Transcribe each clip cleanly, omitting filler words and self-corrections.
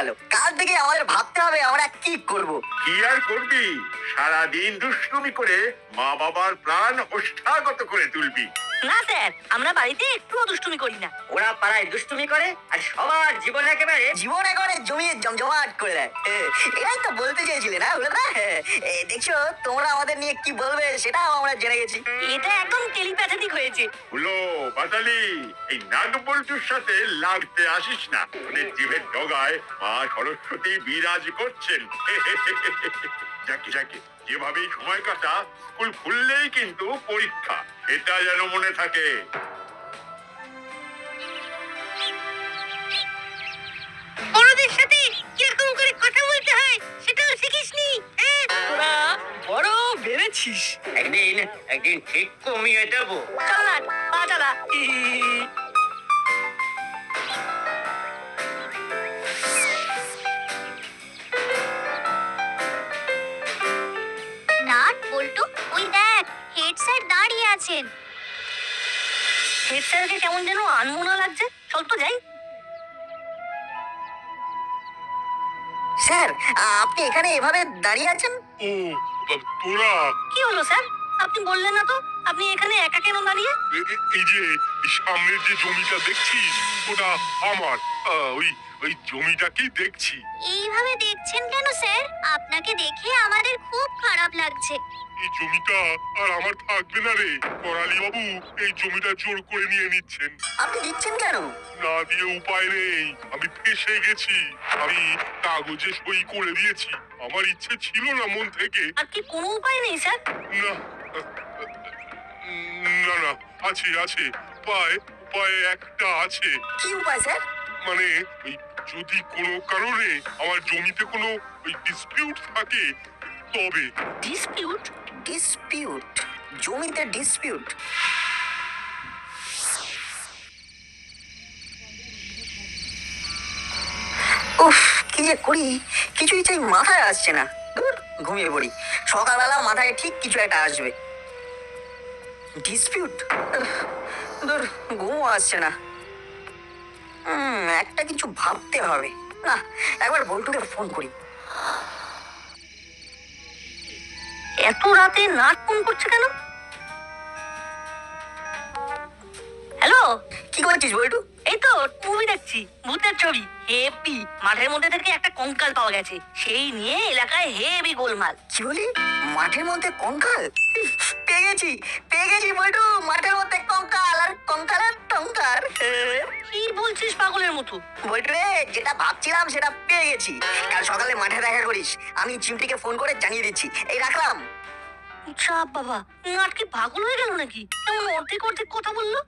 গেল। কাল থেকে আমাদের ভাবতে হবে আমরা কি করব। কি আর করবি, সারাদিন দুষ্টুমি করে মা বাবার প্রাণ ওষ্ঠাগত করে তুলবি। না স্যার, আমরা বাড়িতে একটুও দুষ্টুমি করি না। ওরা পাড়ায় দুষ্টুমি করে আর সবার জীবন একেবারে জমিয়ে জমজমাট করে দেয়। এটাই তো বলতে চেয়েছিলে না হলো না? দেখছো তোমরা আমাদের নিয়ে কি বলবে সেটাও আমরা জেনে গেছি। এটা একদম টেলিপ্যাথেটিক হয়েছে। হলো বাটালি, এই নাগবল্টুর সাথে লাগতে আসিস না। ওদের জিভের ডগায় মা সরস্বতী বিরাজ করছেন। যাকে যাকে যেভাবেই সময় কাটা, স্কুল খুললেই কিন্তু পরীক্ষা, এটা যেন মনে থাকে। বড়দের সাথে কিরকম করে কথা বলতে হয় সেটাও শিখিসনি। তোরা বড় ভেবেছিস। একদিন ঠিক কমিয়ে দেবো। চল না, পা চালা। নাট বল্টু, ওই দেখ হেড স্যার দাঁড়িয়ে আছেন। হেড স্যারকে কেমন যেন আনমনা লাগছে। চল তো যাই। স্যার, আপনি এখানে এভাবে দাঁড়িয়ে আছেন? ও তোরা, কি হলো স্যার? আপনি বললেন না তো আপনি এখানে একা কেন দাঁড়িয়ে? এই যে সামনের যে জমিটা দেখছিস ওটা আমার। ওই জমিটাকেই দেখছি। এইভাবে দেখছেন কেন স্যার? আপনাকে দেখে আমাদের খুব খারাপ লাগছে। এই জমিটা আর আমার থাকবে না রে। করালি বাবু এই জমিটা জোর করে নিয়ে নিচ্ছেন। আপনি দিচ্ছেন কেন? না দিয়ে উপায় নেই, আমি ফেঁসে গেছি। আমি কাগজে সই করে দিয়েছি। আমার ইচ্ছে ছিল না মন থেকে। আর কি কোনো উপায় নেই স্যার? না না না, আছে আছে, উপায় উপায় একটা আছে। কি উপায় স্যার? মানে এই যদি কোনো কারণে আমার জমিতে কোনো ওই ডিসপিউট থাকে তবে। ডিসপিউট? ডিসপিউট? জমিতে ডিসপিউট? উফ, কি যে করি কিছুই চাই মাথায় আসছে না। ধুর, ঘুমিয়ে পড়ি, সকালবেলা মাথায় ঠিক কিছু একটা আসবে। ডিসপিউট? ধুর, ঘুমও আসছে না। একটা কিছু ভাবতে হবে। না, একবার বল্টুকে ফোন করি। এত রাতে নাট ফোন করছে কেন? হ্যালো, কি করছিস বল্টু? এই তো মুভি দেখছি, ভূতের ছবি। হেভি। মাঠের মধ্যে থেকে একটা কঙ্কাল পাওয়া গেছে, সেই নিয়ে এলাকায় হেভি গোলমাল। কি বলি? মাঠের মধ্যে কঙ্কাল? পেয়ে গেছি বল্টু, মাঠের মধ্যে কঙ্কাল আর কঙ্কালের টঙ্কার। কি বলছিস পাগলের মতো? বল্টু রে, যেটা ভাবছিলাম সেটা পেয়ে গেছি। কাল সকালে মাঠে দেখা করিস, আমি চিমটিকে ফোন করে জানিয়ে দিচ্ছি। এই রাখলাম। চাপ বাবা, নাট কি পাগল হয়ে গেল নাকি? এমন অর্ধেক অর্ধেক কথা বললো।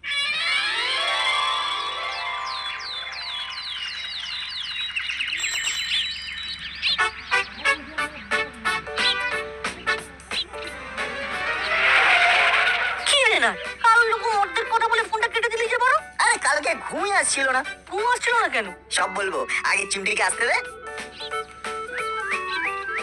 কি রে না, কারোর লোক অর্ধেক কথা বলে ফোনটা কেটে দিলি যে বড়? আরে কালকে ঘুমিয়ে আসছিল না। ঘুম আসছিল না কেন? সব বলবো, আগে চিমটিকে আসতে দে।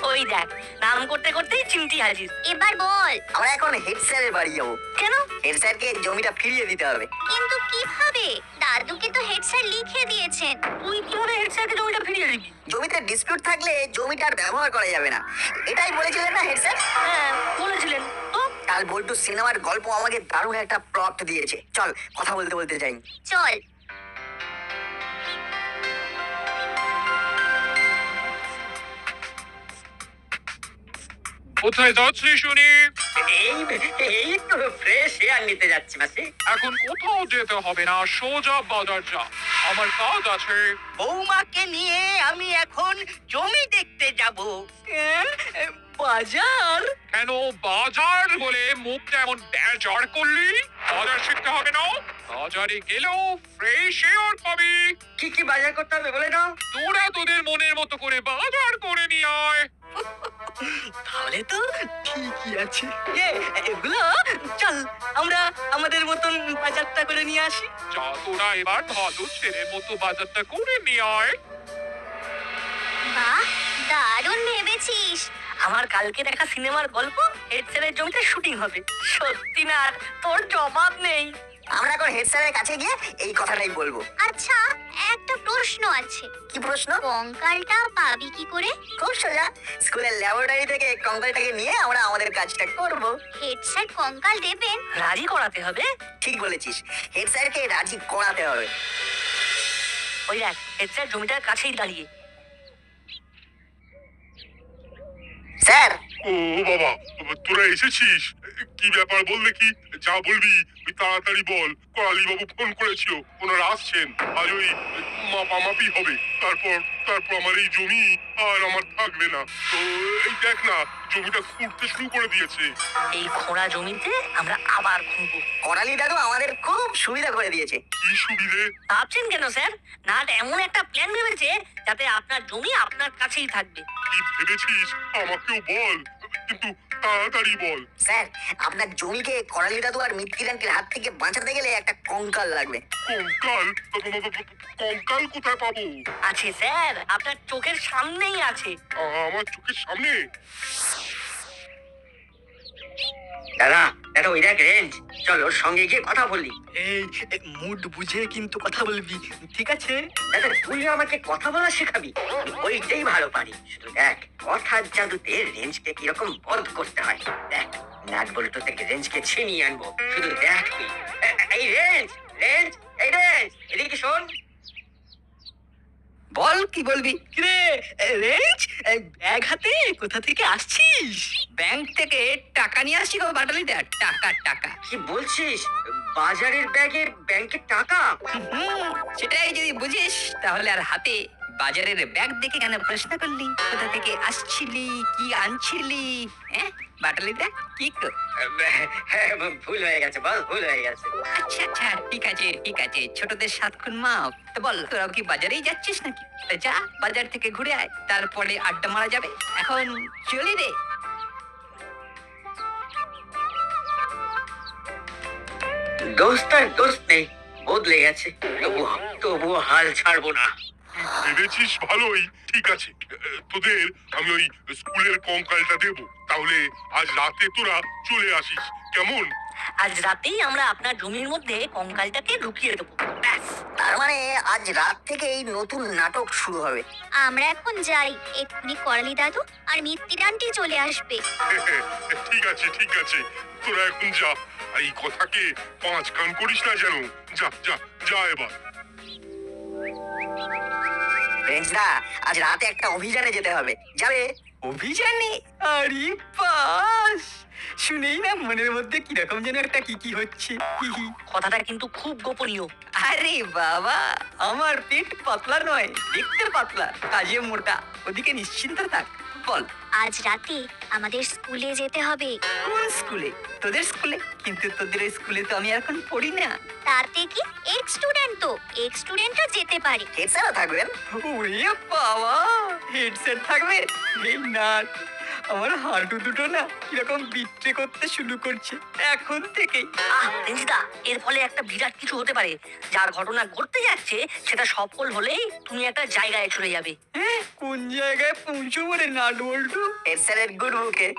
ওই দেখ, নাম করতে করতেই চিমটি হাজির। এবার বল। আমরা এখন হেড স্যারের বাড়ি যাবো। কেন? হেড স্যারকে জমিটা ফিরিয়ে দিতে হবে। কিন্তু কিভাবে? দাদুকে তো হেড স্যার লিখে দিয়েছেন। তুই কিভাবে হেড স্যারকে জমিটা ফিরিয়ে দিবি? জমিতে ডিসপিউট থাকলে জমিটার ব্যবহার করা যাবে না, এটাই বলেছিলেন না হেড স্যার? হ্যাঁ বলেছিলেন তো। কাল বল্টু সিনেমার গল্প আমাকে দারুণ একটা প্লট দিয়েছে। চল কথা বলতে বলতে যাই। চল। কোথায় যাচ্ছি শুনি? এই একটু ফ্রেশ এয়ার নিতে যাচ্ছি মাসি। এখন কোথাও যেতে হবে না, সোজা বাজার যা, আমার কাজ আছে। বৌমাকে নিয়ে আমি এখন জমি দেখতে যাব। বাজার? কেন বাজার বলে মুখটা এমন বেজার করলি? বাজার শিখতে হবে না? বাজারে গেলেও ফ্রেশ এয়ার পাবি। কি কি বাজার করতে হবে বলে দাও। তোরা তোদের মনের মতো করে বাজার করে নিয়ে আয়। তাহলে তো ঠিকই আছে। এগুলো চল আমরা আমাদের মতন বাজারটা করে নিয়ে আসি। যা, তোরা এবার ভালো ছেলের মতো বাজারটা করে নিয়ে আয়। বাহ, দারুণ ভেবেছিস। আমার কালকে দেখা সিনেমার গল্প হেড স্যারের জমিতে শুটিং হবে। সত্যি না, তোর জবাব নেই। আমরা এখন হেড স্যারের কাছে গিয়ে এই কথাটাই বলবো। আচ্ছা, একটা প্রশ্ন আছে। কি প্রশ্ন? কঙ্কালটা পাবি কি করে? খুব সোজা, স্কুলের ল্যাবরেটরি থেকে কঙ্কালটাকে নিয়ে আমরা আমাদের কাজটা করব। হেড স্যার কঙ্কাল দেবেন? রাজি করাতে হবে। ঠিক বলেছিস, হেড স্যারকে রাজি করাতে হবে। ওই দেখ, হেড স্যার জমিটার কাছেই দাঁড়িয়ে। স্যার, ও বাবা, তোরা এসেছিস? কি ব্যাপার বল দেখি, যা বলবি তুই তাড়াতাড়ি বল। করালি বাবু ফোন করেছিল, ওনারা আসছেন, আজ ওই মাপামাপি হবে, তারপর তারপর আমার এই জমি আর আমার থাকবে না। তো এই দেখ না, জমিটা খুঁড়তে শুরু করে দিয়েছে। এই খোঁড়া জমিতে আমরা আবার খুঁড়বো। করালি দাদু আমাদের খুব সুবিধা করে দিয়েছে। কি সুবিধে? ভাবছেন কেন স্যার? নাট এমন একটা প্ল্যান ভেবেছে যাতে আপনার জমি আপনার কাছেই থাকবে। কি ভেবেছিস আমাকেও বল, কিন্তু তাড়াতাড়ি বল। স্যার, আপনার জমিকে করালি দাদু আর মিত্তিরান্টের হাত থেকে বাঁচাতে গেলে একটা কঙ্কাল লাগবে। কঙ্কাল? কঙ্কাল কোথায় পাবো? আছে স্যার, আপনার চোখের সামনেই আছে। আমার চোখের সামনে? দাদা, এটা ওই দেখ রেঞ্জ, চল ওর সঙ্গে গিয়ে কথা বলি। এই মুড বুঝে কিন্তু কথা বলবি, ঠিক আছে? দাদা, তুই আমাকে কথা বলা শেখাবি? আমি ওইটাই ভালো পারি। শুধু দেখ, কথার জাদুতে রেঞ্জকে কিরকম বধ করতে হয়। দেখ, নাট বল্টু থেকে রেঞ্জকে ছিনিয়ে আনবো, শুধু দেখ তুই। এই রেঞ্জ, রেঞ্জ, এই রেঞ্জ, এদিকে শোন। বল, কি বলবি? কিরে রেঞ্জ, ব্যাগ হাতে কোথা থেকে আসছিস? ব্যাংক থেকে টাকা নিয়ে আসছি গো বাটালিদা, টাকা টাকা। কি বলছিস? বাজারের ব্যাগে ব্যাংকের টাকা? সেটাই যদি বুঝিস তাহলে আর হাতে বাজারের ব্যাগ দেখে কেন প্রশ্ন করলি? কোথা থেকে আসছিলি, কি আনছিলি? হ্যাঁ বাটালিদা, কি তো? হ্যাঁ, ভুল হয়ে গেছে, বল, ভুল হয়ে গেছে। আচ্ছা আচ্ছা, ঠিক আছে ঠিক আছে, ছোটদের সাত খুন মাপ। তো বল, তোরাও কি বাজারেই যাচ্ছিস নাকি? তো যা, বাজার থেকে ঘুরে আয়, তারপরে আড্ডা মারা যাবে। এখন চলি রে। দোস্ত আর দোস্ত নেই, বদলে গেছে। তবুও হাল ছাড়বো না। ভেবেছিস ভালোই, ঠিক আছে। তোদের আমি ওই স্কুলের কঙ্কালটা দেবো, তাহলে আজ রাতে তোরা চলে আসিস, কেমন? আজ রাতেই আমরা আপনার জমির মধ্যে কঙ্কালটাকে ঢুকিয়ে দেবো, ব্যাস। তার মানে আজ রাত থেকে এই নতুন নাটক শুরু হবে। আমরা এখন যাই, এক্ষুনি করালি দাদু আর মিত্তিরান্টি চলে আসবে। ঠিক আছে ঠিক আছে, তোরা এখন যা। আর এই কথাকে 5 কান করিস না যেন। যা যা যা এবার। রেঞ্জদা, আজ রাতে একটা অভিযানে যেতে হবে, যাবে? অভিযানে? আরে বাস, শুনেই না মনের মধ্যে কিরকম যেন একটা কি কি হচ্ছে। কথাটা কিন্তু খুব গোপনীয়। আরে বাবা, আমার পেট পাতলা নয়, দেখতে পাতলা, কাজে মোটা। ওদিকে নিশ্চিন্ত থাক। বল, আজ রাতে আমাদের স্কুলে যেতে হবে। কোন স্কুলে? তোদের স্কুলে? কিন্তু তোদের স্কুলে তো আমি এখন পড়ি না। তাতে কি, এক স্টুডেন্ট তো, এক স্টুডেন্টও যেতে পারে। হেড স্যারও থাকবেন? ওরে বাবা, হেডসেট থাকবে? এই নাট, আমার হাঁটু দুটো না কিরকম বিট্রে করতে শুরু করছে এখন থেকেই। এর ফলে একটা বিরাট কিছু হতে পারে। যার ঘটনা ঘটতে যাচ্ছে সেটা সফল হলেই তুমি একটা জায়গায় চলে যাবে। কোন জায়গায় পৌঁছবো রে নাট বল্টু? হেড স্যারের গুড বুকে।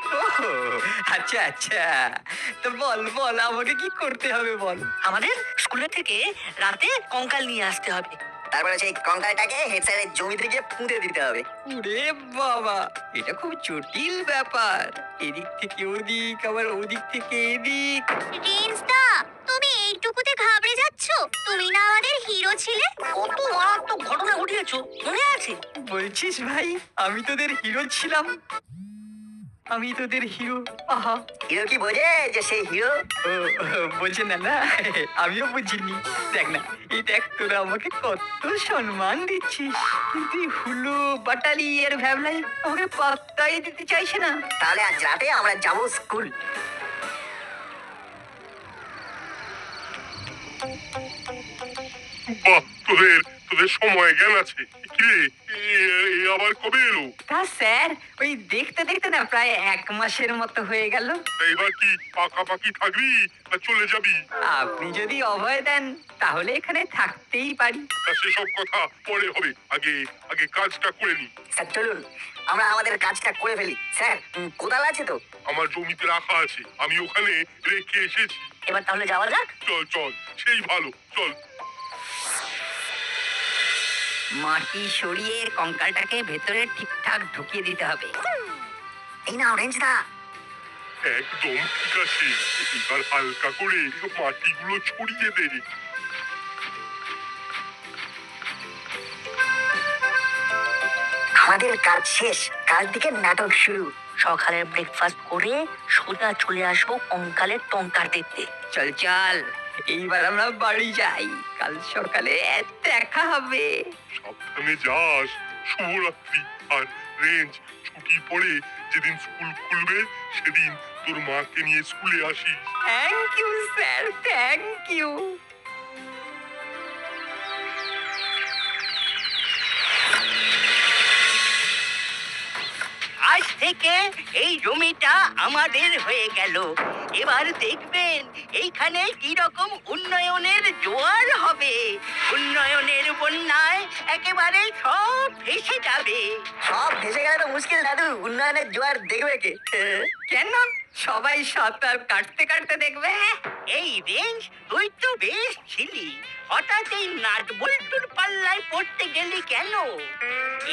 আচ্ছা আচ্ছা, তো বল বল, আমাকে কি করতে হবে বল। আমাদের স্কুলে থেকে রাতে কঙ্কাল নিয়ে আসতে হবে। তারপরে সেই কঙ্কালটাকে হেড স্যারের জমি থেকে পুঁতে দিতে হবে। ওরে বাবা, এটা খুব জটিল ব্যাপার। এদিক থেকে ওদিক, আবার ওদিক থেকে এদিক। রেঞ্জদা, তুমি এইটুকুতে ঘাবড়ে যাচ্ছ? তুমি না আমাদের হিরো ছিলে? কত মারাত্মক ঘটনা ঘটিয়েছো, মনে আছে? বলছিস ভাই, আমি তোদের হিরো ছিলাম? আমি তোদের হিরো? আহা, হিরো কি বোঝে যে সেই হিরো? ও, বোঝে না না, আমিও বুঝিনি। দেখ না, এই দেখ, তোরা আমাকে কত সম্মান দিচ্ছিস, কিন্তু এই হুলো বাটালি এর ভ্যাবলাই আমাকে পাত্তাই দিতে চাইছে না। তাহলে আজ রাতে আমরা যাবো স্কুল। বাহ, তোদের তোদের সময় জ্ঞান আছে। কিরে, আবার কবে এলো? তা স্যার ওই দেখতে দেখতে না প্রায় 1 মাসের মতো হয়ে গেল। তা এবার কি পাকাপাকি থাকবি না চলে যাবি? আপনি যদি অভয় দেন তাহলে এখানে থাকতেই পারি। তা সেসব কথা পরে হবে, আগে আগে কাজটা করে নি। স্যার চলুন আমরা আমাদের কাজটা করে ফেলি। স্যার কোদাল আছে তো? আমার জমিতে রাখা আছে, আমি ওখানে রেখে এসেছি। এবার তাহলে যাওয়া যাক। চল চল, সেই ভালো, চল। মাটি সরিয়ে কঙ্কালটাকে ভেতরে ঠিকঠাক ঢুকিয়ে দিতে হবে। এই নাও রেঞ্জদা। একদম ঠিক আছে, এবার হালকা করে মাটিগুলো ছড়িয়ে দে। আমাদের কাজ শেষ, কাল থেকে নাটক শুরু। সকালের ব্রেকফাস্ট করে সোজা চলে আসবো কঙ্কালের টঙ্কার দেখতে। চল চল এইবার আমরা বাড়ি যাই, কাল সকালে দেখা হবে। সাবধানে যাস, শুভরাত্রি। আর রেঞ্জ, ছুটি পড়ে যেদিন স্কুল খুলবে সেদিন তোর মাকে নিয়ে স্কুলে আসিস। Thank you sir, thank you. আজ থেকে এই জমিটা আমাদের হয়ে গেল। এবার দেখবেন এইখানে কি রকম উন্নয়নের জোয়ার হবে। উন্নয়নের বন্যায় একেবারে সব ভেসে যাবে। সব ভেসে গেলে তো মুশকিল দাদু, উন্নয়নের জোয়ার দেখবে কে? কেন সবাই সাঁতার কাটতে কাটতে দেখবে? এই রেঞ্জ, তুই তো বেশ ছিলি, হঠাৎ এই নাট বল্টুর পাল্লায় পড়তে গেলি কেন?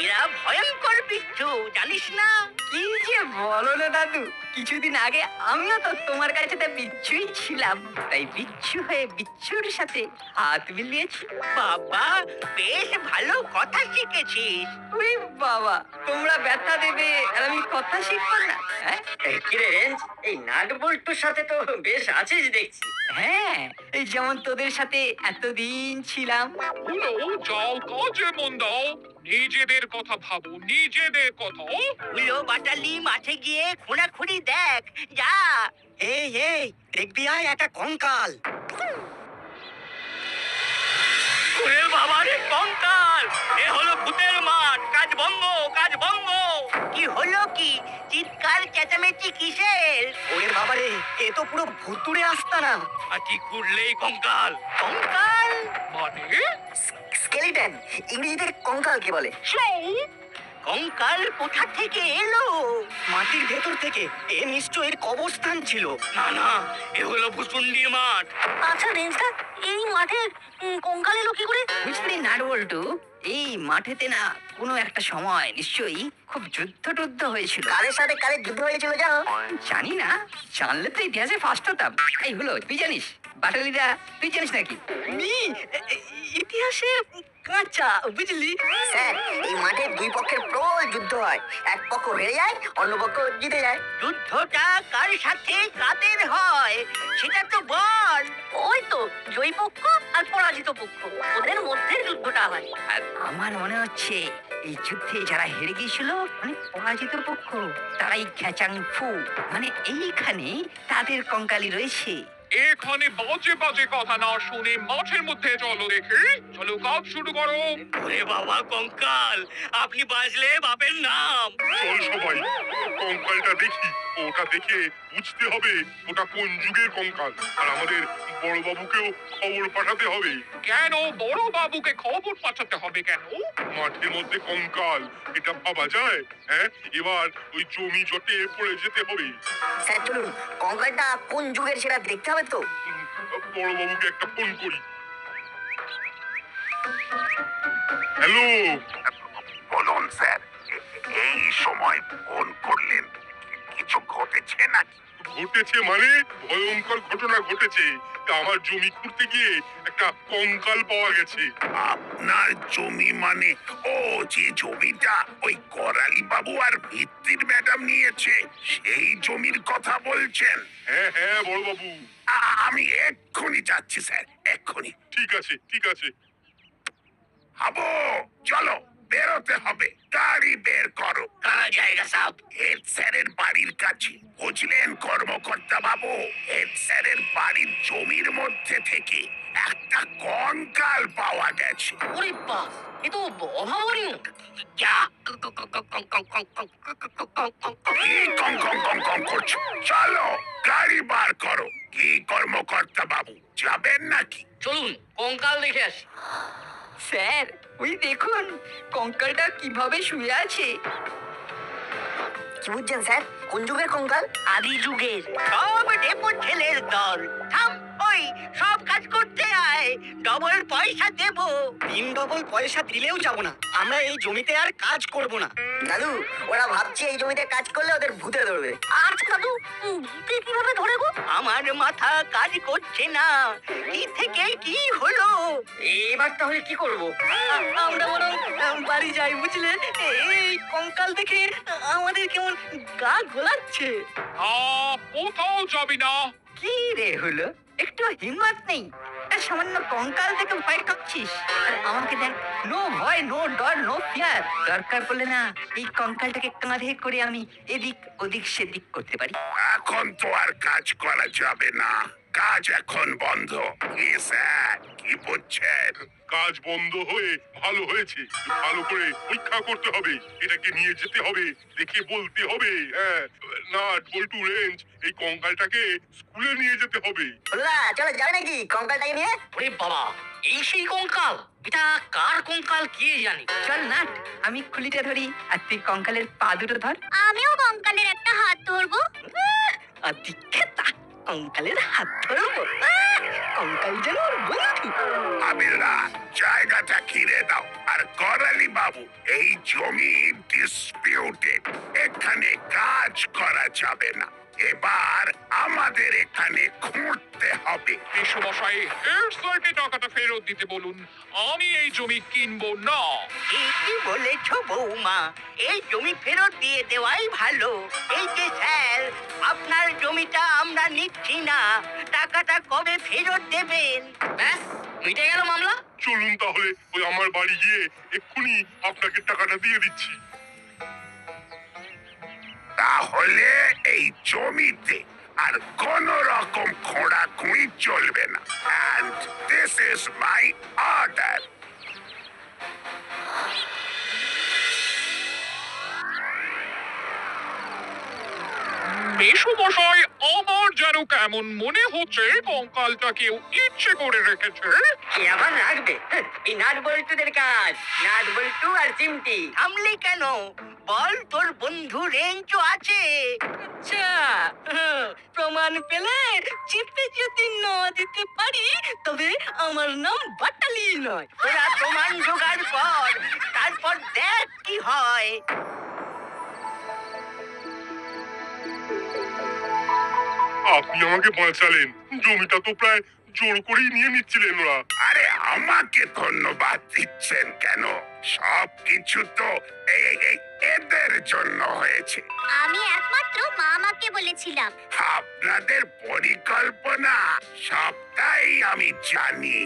এরা ভয়ঙ্কর বিচ্ছু, জানিস না? কি যে বলো না দাদু, কিছুদিন আগে আমিও তো তোমার কাছে বিচ্ছুই ছিলাম, তাই বিচ্ছু হয়ে বিচ্ছুর সাথে হাত মিলিয়েছি। বাবা, বেশ ভালো কথা শিখেছিস। ওরে বাবা, তোমরা ব্যথা দেবে আর আমি কথা শিখবো না? হ্যাঁ কিরে রেঞ্জ, এই নাট বল্টুর সাথে তো বেশ আছিস দেখছি। হ্যাঁ, এই যেমন তোদের সাথে এতদিন ছিলাম। হলো, যাও কাজে মন দাও, নিজেদের কথা ভাবো, নিজেদের কথা। উলো বাটালি মাঠে গিয়ে খোঁড়াখুড়ি দেখ, যা। এই এই দেখবি আয় একটা কঙ্কাল। ওরে বাবা রে, কঙ্কাল! এ হলো ভূতের মাঠ, কাজ ভঙ্গ, কাজ ভঙ্গ। কি হলো কি? চিৎকার চেঁচামেচি কিসের? ওরে বাবারে, এ তো পুরো ভুতুড়ে আস্তানা। আর কি করলেই কঙ্কাল? কঙ্কাল মানে স্কেলিটন, ইংরেজিতে কঙ্কালকে বলে। কঙ্কাল কোথা থেকে এলো? মাটির ভেতর থেকে। এ নিশ্চয়ই এর কবরস্থান ছিল। না না, এ হলো ভুসুন্ডির মাঠ। আচ্ছা রেঞ্জদা, এই মাঠে কঙ্কাল এলো কি করে? বুঝলি নাটবল্টু, এই মাঠেতে না কোনো একটা সময় নিশ্চয়ই খুব যুদ্ধ হয়েছিল। কারের সাথে কারের যুদ্ধ হয়েছিল জানো? জানি না, জানলে তো ইতিহাসে ফার্স্ট হতাম। এই হলো, তুই জানিস? বাটালিদা, তুই জানিস নাকি? ইতিহাসে কাঁচা, বুঝলি? স্যার, এই মাঠে দুই পক্ষের প্রবল যুদ্ধ হয়। এক পক্ষ হেরে যায়, অন্য পক্ষ জিতে যায়। যুদ্ধটা কার সাথে কাদের হয় সেটা তো বল। ওই তো জয়ী পক্ষ আর পরাজিত পক্ষ, ওদের মধ্যে যুদ্ধটা হয়। আর আমার মনে হচ্ছে এই যুদ্ধে যারা হেরে গিয়েছিল মানে পরাজিত পক্ষ, তারাই খেচাং ফু, মানে এইখানে তাদের কঙ্কালি রয়েছে। এখানে বাজে বাজে কথা না শুনে মাঠের মধ্যে চলো দেখি, চলো কাজ শুরু করো। ওরে বাবা কঙ্কাল, আপনি বাজলে বাপের নাম। চল সবাই, কঙ্কালটা দেখি। ওটা দেখে বুঝতে হবে ওটা কোন যুগের কঙ্কাল। আর আমাদের বড় বাবুকেও খবর পাঠাতে হবে। কেন বড় বাবুকে খবর পাঠাতে হবে কেন? মাঠের মধ্যে কঙ্কাল, এটা ভাবা যায়? হ্যাঁ, এবার ওই জমি জটে পড়ে যেতে হবে। স্যার চলুন, কঙ্কালটা কোন যুগের সেটা দেখতে হবে তো। বড় বাবুকে একটা ফোন করি। হ্যালো। বলুন স্যার, এই সময় ফোন করলেন, কিছু ঘটেছে নাকি? ঘটেছে মানে ভয়ঙ্কর ঘটনা ঘটেছে। তা আমার জমি খুঁড়তে গিয়ে একটা কঙ্কাল পাওয়া গেছে। আপনার জমি মানে? ও, যে জমিটা ওই করালি বাবু আর ভিত্তির ম্যাডাম নিয়েছে, সেই জমির কথা বলছেন? হ্যাঁ হ্যাঁ বড় বাবু। আমি এক্ষুনি যাচ্ছি স্যার, এক্ষুনি। ঠিক আছে ঠিক আছে। হাবো, চলো, বেরোতে হবে। গাড়ি বের করো। কারা জায়গা সাহেব? হেড স্যারের বাড়ির কাছে। বুঝলেন কর্মকর্তা বাবু, হেড স্যারের বাড়ির জমির মধ্যে থেকে একটা কঙ্কাল পাওয়া গেছে। ওরে বাস, এ তো অভাবনীয়। যা কি কং কং কং কং করছো? চলো গাড়ি বার করো। কি কর্মকর্তা বাবু, যাবেন নাকি? চলুন কঙ্কাল দেখে আসি। স্যার, ওই দেখুন কঙ্কালটা কিভাবে শুয়ে আছে। কি বুঝছেন স্যার? কোন যুগের কঙ্কাল? আদি যুগের সব ডেপো ছেলের দল। থাম, ওই সব কাজ করতে আয়, ডবল পয়সা দেবো। 3 ডবল পয়সা দিলেও যাব না, আমরা এই জমিতে আর কাজ করব না। দাদু, ওরা ভাবছে এই জমিতে কাজ করলে ওদের ভূতে ধরবে। আচ্ছা দাদু, ভূতে কিভাবে ধরে গো? আমার মাথা কাজ করছে না, কি থেকে কি হলো? এবার তাহলে কি করব? আমরা বরং বাড়ি যাই, বুঝলে? এই কঙ্কাল দেখে আমাদের কেমন গা গোলাচ্ছে। কোথাও যাবি না। কি রে হলো, একটু হিম্মত নেই? একটা সামান্য কঙ্কাল থেকে ভয় কাঁপছিস, আর আমাকে দেখ, নো ভয়, নো ডর, নো ফিয়ার। দরকার পড়লে না এই কঙ্কালটাকে কাঁধে করে আমি এদিক ওদিক সেদিক করতে পারি। এখন তো আর কাজ করা যাবে না, কাজ এখন বন্ধ। কি স্যার, কি বুঝছেন? কাজ বন্ধ হয়ে ভালো হয়েছে, ভালো করে পরীক্ষা করতে হবে, এটাকে নিয়ে যেতে হবে, দেখে বলতে হবে। হ্যাঁ, নাট বল্টু রেঞ্জ, এই কঙ্কালটাকে স্কুলে নিয়ে যেতে হবে। বললা, চলো যাবে নাকি কঙ্কালটাকে নিয়ে? ওরে বাবা, এই সেই কঙ্কাল? এটা কার কঙ্কাল কে জানি। চল নাট, আমি খুলিটা ধরি আর তুই কঙ্কালের পা দুটো ধর। আমিও কঙ্কালের একটা হাত ধরবো। আর দিক্ষেতা কঙ্কালের হাত ধরবো। কঙ্কাল যেন ওর বন্ধু। আবিররা, জায়গাটা ঘিরে দাও। আর করালি বাবু, এই জমি ডিসপিউটেড, এখানে কাজ করা যাবে না। এবার আমাদের এখানে খুঁড়তে হবে। মেসমশাই হেড স্যারকে টাকাটা ফেরত দিতে বলুন, আমি এই জমি কিনবো না। ঠিকই বলেছ বৌমা, এই জমি ফেরত দিয়ে দেওয়াই ভালো। এই যে স্যার, আপনার জমিটা আমরা নিচ্ছি না, টাকাটা কবে ফেরত দেবেন? ব্যাস, মিটে গেল মামলা। চলুন তাহলে ওই আমার বাড়ি গিয়ে এক্ষুনি আপনাকে টাকাটা দিয়ে দিচ্ছি। তাহলে এই জমিতে আর কোন রকম খোঁড়াখুঁড়ি চলবে না। And this is my order. মেসমশাই, আমার যেন কেমন মনে হচ্ছে কঙ্কালটা কেউ ইচ্ছে করে রেখেছে। কে আবার রাখবে? এই নাট বল্টুদের কাজ। নাট বল্টু আর চিমটি। থামলি কেন? বল, তোর বন্ধু রেঞ্জও আছে। আচ্ছা, প্রমাণ পেলে চেপে যদি না দিতে পারি, তবে আমার নাম বাটালি নয়। তোরা প্রমাণ জোগাড় কর, তারপর দেখ কি হয়। আপনি আমাকে বাঁচালেন, জমিটা তো প্রায় জোর করেই নিয়ে নিচ্ছিলেন ওরা। আরে আমাকে ধন্যবাদ দিচ্ছেন কেন? সবকিছু তো এদের জন্য হয়েছে। আমি একমাত্র মামাকে বলেছিলাম। আপনাদের পরিকল্পনা সবটাই আমি জানি।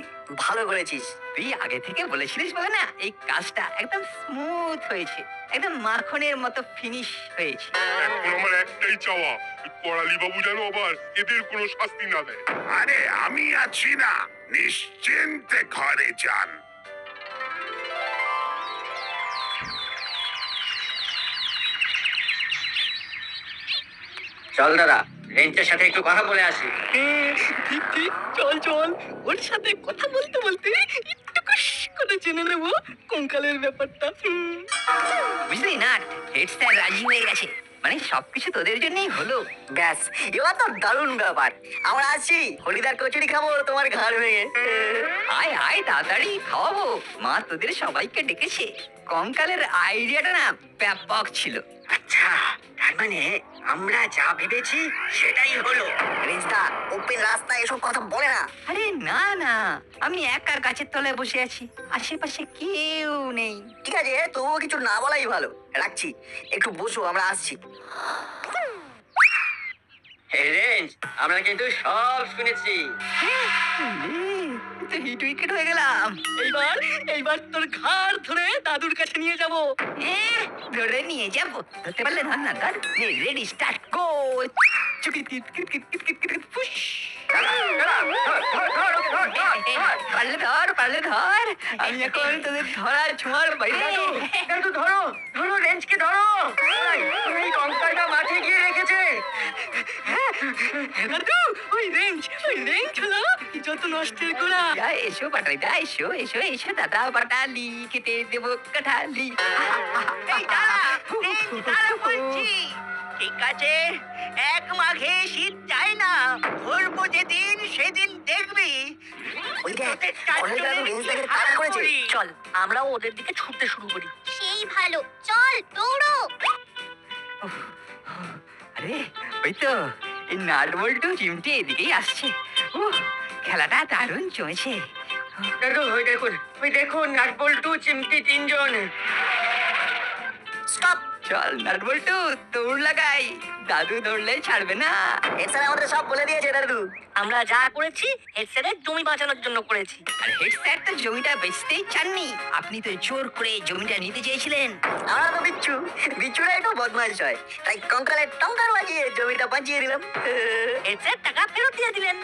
ভালো করেছিস। তুই আগে থেকে বলেছিলিস বলে না এই কাজটা একদম স্মুথ হয়েছে, একদম মাখনের মতো ফিনিশ হয়েছে। এখন আমার একটাই চাওয়া, করালি বাবু যেন আবার এদের কোনো শাস্তি না দেয়। আরে আমি আছি না, নিশ্চিন্তে ঘরে যান। চল দাদা, রেঞ্চের সাথে একটু কথা বলে আসি। ঠিক ঠিক, চল চল, ওর সাথে কথা বলতে বলতে একটু কুশ করে জেনে নেবো কঙ্কালের ব্যাপারটা। বুঝলি না, হেড স্যার রাজি হয়ে গেছে, মানে সবকিছু তোদের জন্যই হলো। ব্যাস, এবার তো দারুণ ব্যাপার। আমরা আছি, হরিদার কচুরি খাবো তোমার ঘাড় ভেঙে। আয় আয়, তাড়াতাড়ি খাওয়াবো। মা তোদের সবাইকে ডেকেছে। কঙ্কালের আইডিয়াটা না ব্যাপক ছিল। আচ্ছা, তার মানে আমরা যা ভেবেছি সেটাই হলো। রেঞ্জদা, ওপেন রাস্তায় এসব কথা বলে না। আরে না না, আমি একা গাছের তলায় বসে আছি, আশেপাশে কেউ নেই। ঠিক আছে, তবুও কিছু না বলাই ভালো। রাখছি, একটু বসো, আমরা আসছি। হে রেঞ্জ, আমরা কিন্তু সব শুনেছি। তো হিট উইকেট হয়ে গেলাম। এইবার তোর ঘাড় ধরে দাদুর কাছে নিয়ে যাব। ধরে নিয়ে যাব, ধরতে পারলে ধর না, ধর। Ready, start, go. চুকি কিট কিট কিট কিট কিট কিট ফুশ। আমি এখন তোদের ধরার ছোঁয়ার বাইরে। দাদু দাদু ধরো ধরো রেঞ্জকে ধরো এই কঙ্কালটা মাঠে গিয়ে রেখেছে। দাদু ওই রেঞ্জ হলো যত নষ্টের গোড়া। এসো বাটালিদা, এসো এসো এসো দাদা বাটালি, খেতে দেবো কাঠালি। এই দাঁড়া, রেঞ্জ দাঁড়া বলছি। ঠিক আছে, 1 মাঘে শীত যায় না, ধরবো যেদিন সেদিন দেখবি। ওই দেখ, তোদের অনেক দাদু চারজনের রেঞ্জ থেকে হাত তাড়া করেছে। ধরি। চল আমরাও ওদের দিকে ছুটতে শুরু করি। সেই ভালো, চল দৌড়ো। আরে ওই তো এই নাট বল্টু চিমটি এদিকেই আসছে। খেলাটা দারুণ চলছে। দাদু ওই দেখুন নাটবল্টু চিমটি 3 জন। স্টপ, চল নাট বল্টু দৌড় লাগাই। দাদু দৌড়লে ছাড়বে না। এছাড়া আমাদের সব বলে দিয়েছে দাদু। আমরা যা করেছি হেড স্যারের জমি বাঁচানোর জন্য করেছি। আর হেড স্যার তো জমিটা বেচতেই চাননি, আপনি তো জোর করে জমিটা নিতে চেয়েছিলেন। আমরা তো বিচ্ছুরা একটু বদমাইশ হয়, তাই কঙ্কালের টঙ্কার বাজিয়ে জমিটা বাঁচিয়ে দিলাম। হেড স্যার টাকা ফেরত দিয়ে দিলেন।